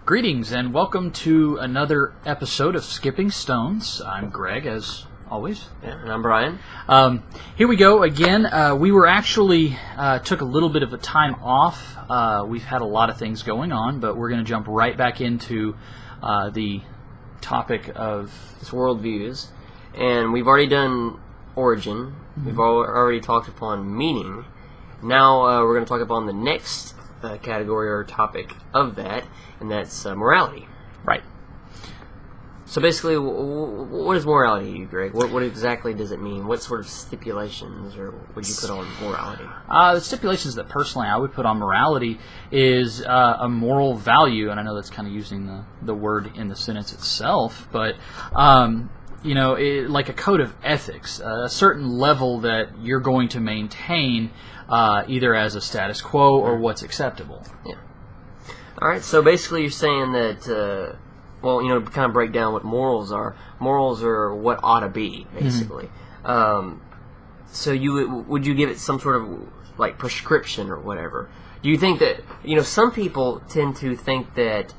Greetings and welcome to another episode of Skipping Stones. I'm Greg, as always. Yeah, and I'm Brian. Here we go again. We were actually took a little bit of a time off. We've had a lot of things going on, but we're going to jump right back into the topic of It's Worldviews, and we've already done origin. We've already talked upon meaning. Now we're going to talk upon the next category or topic of that, and that's morality. Right. So basically, what is morality to you, Greg? What exactly does it mean? What sort of stipulations or would you put on morality? The stipulations that personally I would put on morality is a moral value, and I know that's kind of using the word in the sentence itself, but like a code of ethics, a certain level that you're going to maintain either as a status quo or what's acceptable. Yeah. All right, so basically you're saying that, to kind of break down what morals are. Morals are what ought to be, basically. So would you give it some sort of like prescription or whatever? Do you think that, some people tend to think that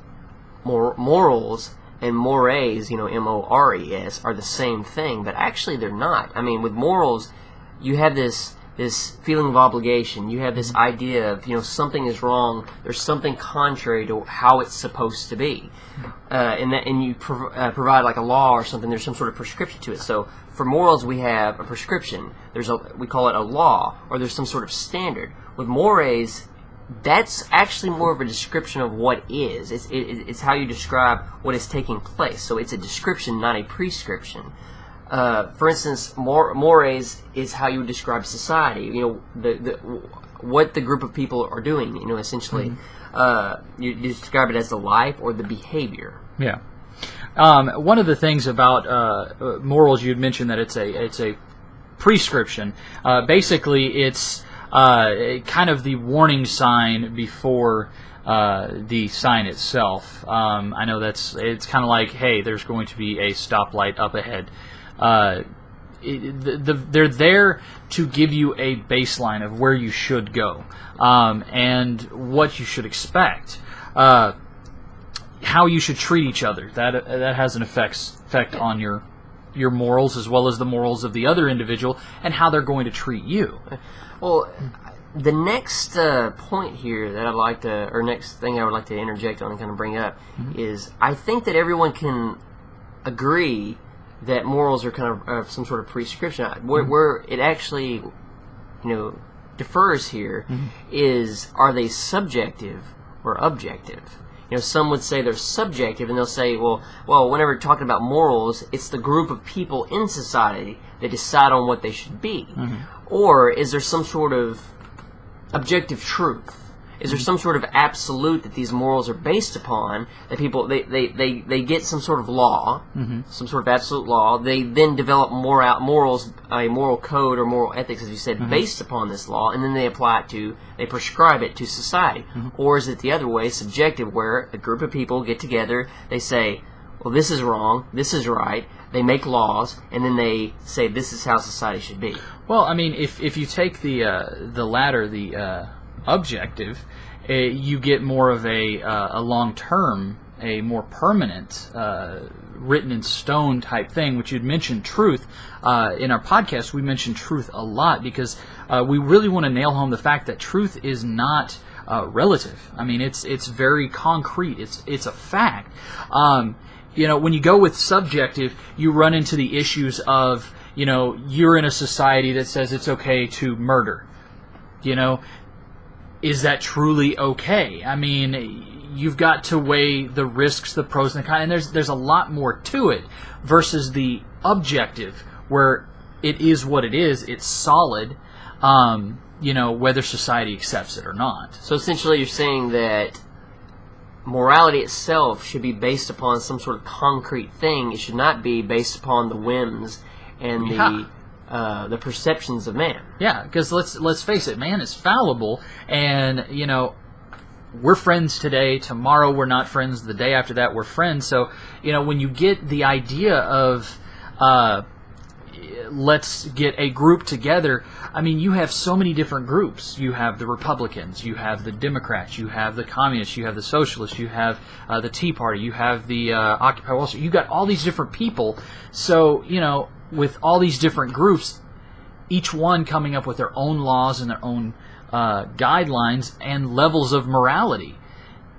morals and mores, M-O-R-E-S, are the same thing, but actually they're not. I mean, with morals, you have this feeling of obligation. You have this idea of, something is wrong. There's something contrary to how it's supposed to be, and you provide like a law or something. There's some sort of prescription to it. So for morals, we have a prescription. We call it a law, or there's some sort of standard. With mores, that's actually more of a description of what is. It's how you describe what is taking place. So it's a description, not a prescription. For instance, mores is how you would describe society. What the group of people are doing. Essentially, you describe it as the life or the behavior. Yeah. One of the things about morals, you'd mentioned that it's a prescription. Basically, it's kind of the warning sign before the sign itself. I know it's kind of like, hey, there's going to be a stoplight up ahead. They're there to give you a baseline of where you should go, and what you should expect, how you should treat each other. That has an effect on your morals as well as the morals of the other individual and how they're going to treat you. Well, the next point here that next thing I would like to interject on and kind of bring up is I think that everyone can agree that morals are kind of some sort of prescription. Where it actually, differs here is, are they subjective or objective? Some would say they're subjective, and they'll say, well, whenever talking about morals, it's the group of people in society that decide on what they should be. Or is there some sort of objective truth? Is there some sort of absolute that these morals are based upon, that people, they get some sort of law, some sort of absolute law, they then develop morals, a moral code or moral ethics, as you said, based upon this law, and then they prescribe it to society? Or is it the other way, subjective, where a group of people get together, they say, well, this is wrong, this is right, they make laws, and then they say this is how society should be? Well, I mean, if you take the latter, the objective, you get more of a long-term, a more permanent, written in stone type thing, which you'd mentioned truth. In our podcast, we mention truth a lot because we really want to nail home the fact that truth is not relative. I mean, it's very concrete. It's a fact. When you go with subjective, you run into the issues of, you're in a society that says it's okay to murder. Is that truly okay? I mean, you've got to weigh the risks, the pros and the cons, and there's a lot more to it versus the objective, where it is what it is, it's solid, whether society accepts it or not. So essentially you're saying that morality itself should be based upon some sort of concrete thing. It should not be based upon the whims and the perceptions of man. Yeah, because let's face it, man is fallible, and we're friends today. Tomorrow we're not friends. The day after that we're friends. So when you get the idea of let's get a group together. I mean, you have so many different groups. You have the Republicans, you have the Democrats, you have the Communists, you have the Socialists, you have the Tea Party, you have the Occupy Wall Street. You got all these different people. So, with all these different groups, each one coming up with their own laws and their own guidelines and levels of morality.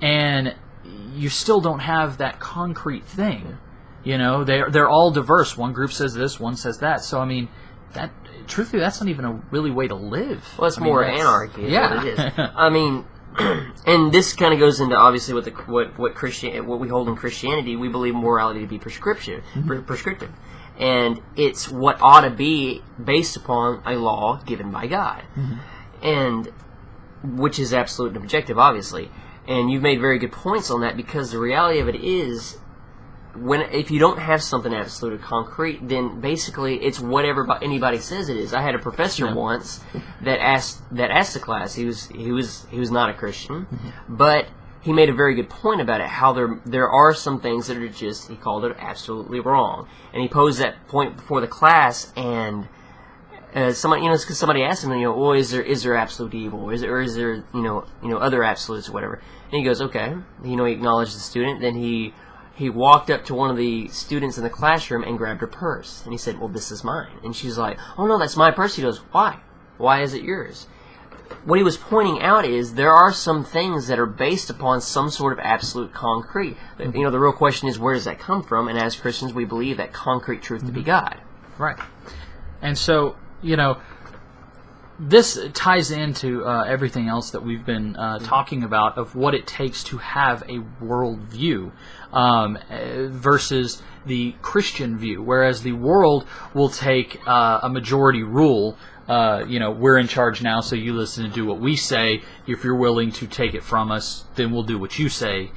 And you still don't have that concrete thing. They're all diverse. One group says this, one says that. So, I mean, truthfully, that's not even a really way to live. Well, it's more anarchy is what it is. I mean, and this kind of goes into, obviously, what we hold in Christianity. We believe morality to be prescriptive. And it's what ought to be based upon a law given by God. And which is absolute and objective, obviously. And you've made very good points on that, because the reality of it is, if you don't have something absolute or concrete, then basically it's whatever anybody says it is. I had a professor once that asked the class. He was not a Christian, but he made a very good point about it. How there are some things that are just, he called it, absolutely wrong, and he posed that point before the class. And somebody asked him, well, is there absolute evil, or is there other absolutes or whatever? And he goes, okay. He acknowledged the student. Then he walked up to one of the students in the classroom and grabbed her purse. And he said, well, this is mine. And she's like, oh, no, that's my purse. He goes, why? Why is it yours? What he was pointing out is there are some things that are based upon some sort of absolute concrete. The real question is, where does that come from? And as Christians, we believe that concrete truth to be God. Right. And so, this ties into everything else that we've been talking about, of what it takes to have a worldview versus the Christian view. Whereas the world will take a majority rule. We're in charge now, so you listen and do what we say. If you're willing to take it from us, then we'll do what you say.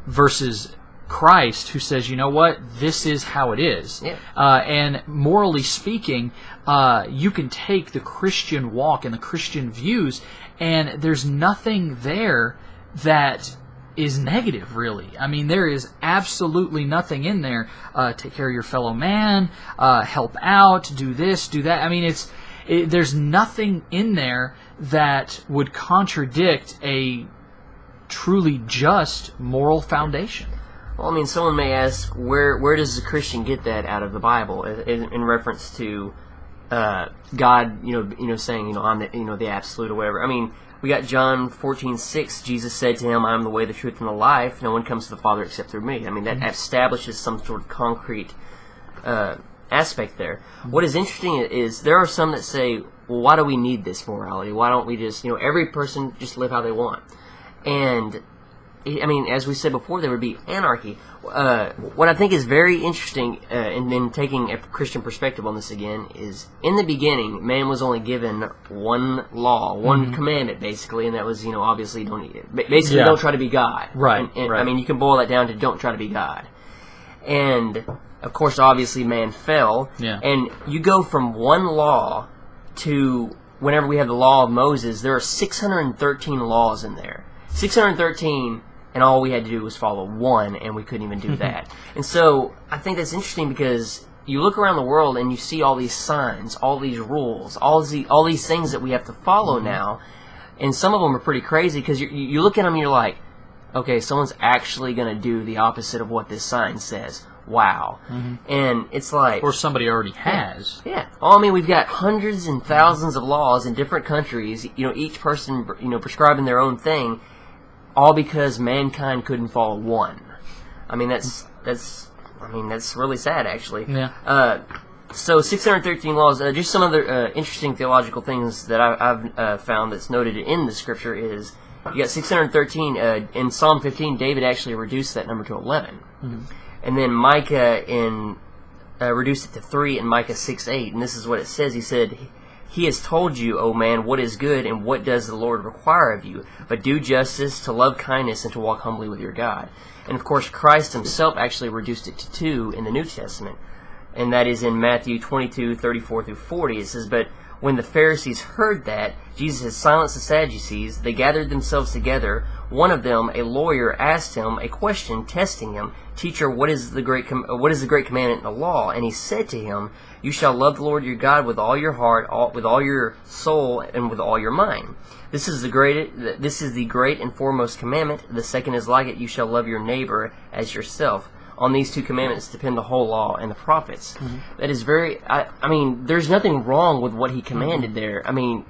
Versus Christ, who says, you know what, this is how it is. Yeah. And morally speaking, you can take the Christian walk and the Christian views, and there's nothing there that is negative, really. I mean, there is absolutely nothing in there. Take care of your fellow man, help out, do this, do that. I mean, there's nothing in there that would contradict a truly just moral foundation. Well, I mean, someone may ask, where does the Christian get that out of the Bible in reference to God, saying, I'm the absolute or whatever. I mean, we got John 14:6. Jesus said to him, "I am the way, the truth, and the life. No one comes to the Father except through me." I mean, that establishes some sort of concrete aspect there. What is interesting is there are some that say, well, why do we need this morality? Why don't we just, every person just live how they want? And I mean, as we said before, there would be anarchy. What I think is very interesting, and then taking a Christian perspective on this again, is in the beginning, man was only given one law, one commandment, basically, and that was, obviously don't try to be God. Right, and right. I mean, you can boil that down to don't try to be God. And of course, obviously, man fell. Yeah. And you go from one law to whenever we have the law of Moses, there are 613 laws in there. 613. And all we had to do was follow one, and we couldn't even do that. And so I think that's interesting, because you look around the world and you see all these signs, all these rules, all these things that we have to follow now, and some of them are pretty crazy, because you look at them and you're like, okay, someone's actually going to do the opposite of what this sign says. Wow. And it's like... Or somebody already has. Yeah. Well, I mean, we've got hundreds and thousands of laws in different countries, each person, prescribing their own thing, all because mankind couldn't follow one. I mean, that's really sad, actually. Yeah. So 613 laws. Just some other interesting theological things that I've found that's noted in the Scripture is you got 613. In Psalm 15, David actually reduced that number to 11, and then Micah reduced it to 3 in Micah 6:8. And this is what it says. He said, "He has told you, O man, what is good, and what does the Lord require of you, but do justice, to love kindness, and to walk humbly with your God." And of course, Christ himself actually reduced it to 2 in the New Testament, and that is in Matthew 22:34 through 40. It says, "But When the Pharisees heard that, Jesus had silenced the Sadducees. They gathered themselves together. One of them, a lawyer, asked him a question, testing him, "Teacher, what is the great commandment in the law?" And he said to him, "You shall love the Lord your God with all your heart, with all your soul, and with all your mind. This is the great and foremost commandment. The second is like it: you shall love your neighbor as yourself. On these two commandments depend the whole law and the prophets." That is very. I mean, there's nothing wrong with what he commanded there. I mean,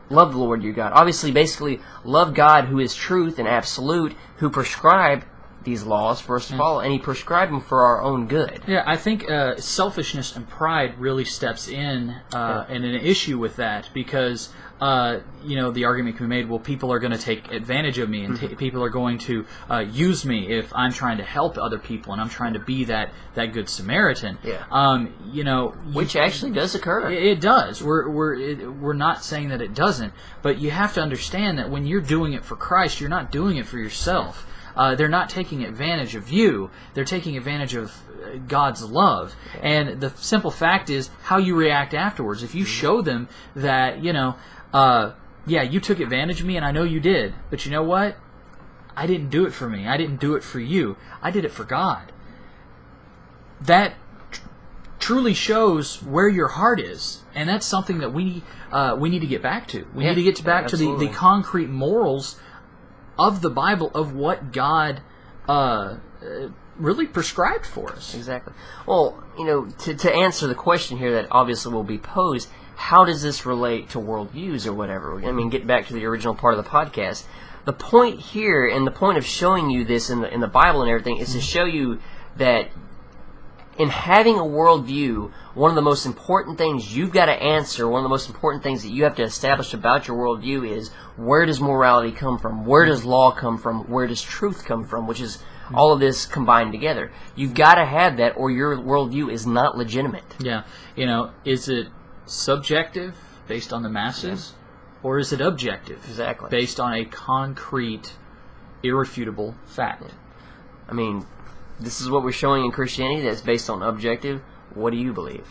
love the Lord your God. Obviously, basically, love God, who is truth and absolute, who prescribed these laws for us to follow, and he prescribed them for our own good. Yeah, I think selfishness and pride really steps in and an issue with that, because the argument can be made, well, people are going to take advantage of me, and people are going to use me if I'm trying to help other people and I'm trying to be that good Samaritan. Yeah. Which actually does occur. It does. We're not saying that it doesn't, but you have to understand that when you're doing it for Christ, you're not doing it for yourself. They're not taking advantage of you. They're taking advantage of God's love. And the simple fact is how you react afterwards. If you show them that, you took advantage of me, and I know you did, but you know what? I didn't do it for me. I didn't do it for you. I did it for God. That truly shows where your heart is. And that's something that we need to get back to. We need to get back to the concrete morals of the Bible, of what God really prescribed for us. Exactly. Well, to answer the question here that obviously will be posed, how does this relate to worldviews or whatever? I mean, get back to the original part of the podcast. The point here, and the point of showing you this in the Bible and everything, is to show you that in having a worldview, one of the most important things you've got to answer, one of the most important things that you have to establish about your worldview is, where does morality come from? Where does law come from? Where does truth come from? Which is all of this combined together. You've got to have that, or your worldview is not legitimate. Yeah. Is it subjective, based on the masses, or is it objective? Exactly. Based on a concrete, irrefutable fact? I mean, this is what we're showing in Christianity that's based on objective. What do you believe?